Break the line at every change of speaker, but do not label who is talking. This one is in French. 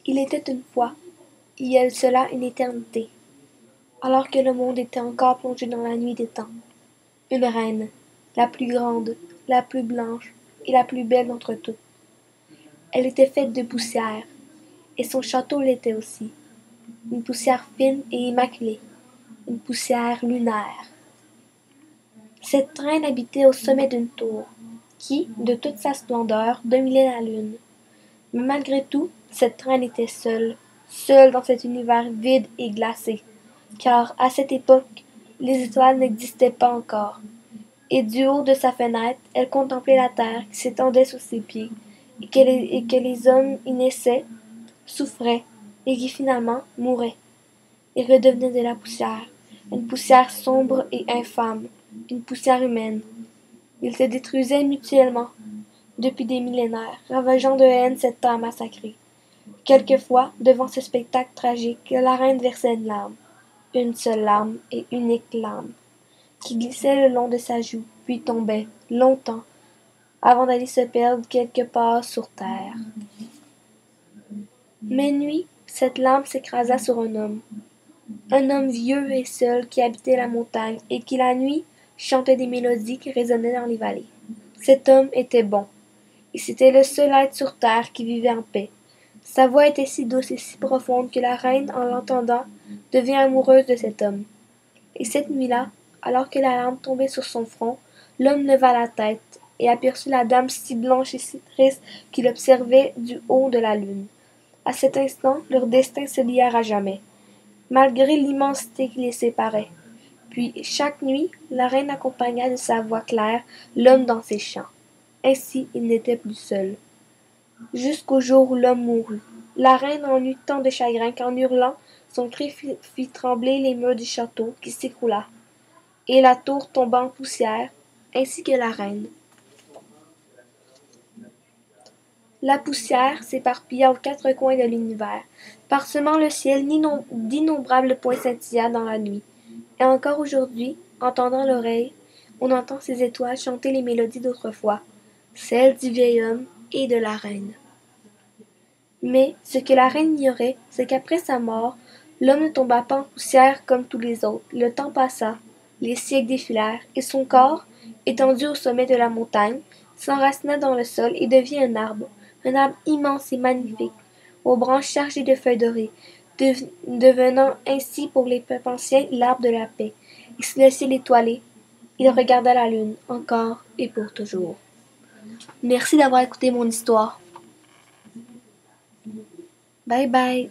Il était une fois, il y a de cela une éternité, alors que le monde était encore plongé dans la nuit des temps, une reine, la plus grande, la plus blanche et la plus belle d'entre toutes. Elle était faite de poussière, et son château l'était aussi, une poussière fine et immaculée, une poussière lunaire. Cette reine habitait au sommet d'une tour, qui, de toute sa splendeur, dominait la lune. Mais malgré tout, cette reine était seule, seule dans cet univers vide et glacé, car à cette époque, les étoiles n'existaient pas encore, et du haut de sa fenêtre, elle contemplait la terre qui s'étendait sous ses pieds, et que les hommes y naissaient, souffraient, et qui finalement mouraient, et redevenaient de la poussière, une poussière sombre et infâme, une poussière humaine. Ils se détruisaient mutuellement, depuis des millénaires, ravageant de haine cette terre massacrée. Quelquefois, devant ce spectacle tragique, la reine versait une seule larme et unique larme, qui glissait le long de sa joue, puis tombait, longtemps, avant d'aller se perdre quelque part sur terre. Mais nuit, cette larme s'écrasa sur un homme vieux et seul qui habitait la montagne et qui la nuit chantait des mélodies qui résonnaient dans les vallées. Cet homme était bon, et c'était le seul être sur terre qui vivait en paix. Sa voix était si douce et si profonde que la reine, en l'entendant, devint amoureuse de cet homme. Et cette nuit-là, alors que la larme tombait sur son front, l'homme leva la tête et aperçut la dame si blanche et si triste qu'il observait du haut de la lune. À cet instant, leurs destins se lièrent à jamais, malgré l'immensité qui les séparait. Puis, chaque nuit, la reine accompagna de sa voix claire l'homme dans ses chants. Ainsi, il n'était plus seul. Jusqu'au jour où l'homme mourut. La reine en eut tant de chagrin qu'en hurlant, son cri fit trembler les murs du château, qui s'écroula, et la tour tomba en poussière, ainsi que la reine. La poussière s'éparpilla aux quatre coins de l'univers, parsemant le ciel d'innombrables points scintilla dans la nuit. Et encore aujourd'hui, en tendant l'oreille, on entend ces étoiles chanter les mélodies d'autrefois, celles du vieil homme et de la reine. Mais ce que la reine ignorait, c'est qu'après sa mort, l'homme ne tomba pas en poussière comme tous les autres. Le temps passa, les siècles défilèrent, et son corps, étendu au sommet de la montagne, s'enracina dans le sol et devint un arbre immense et magnifique, aux branches chargées de feuilles dorées, devenant ainsi pour les peuples anciens l'arbre de la paix. Et sous le ciel étoilé, il regarda la lune, encore et pour toujours. Merci d'avoir écouté mon histoire. Bye bye.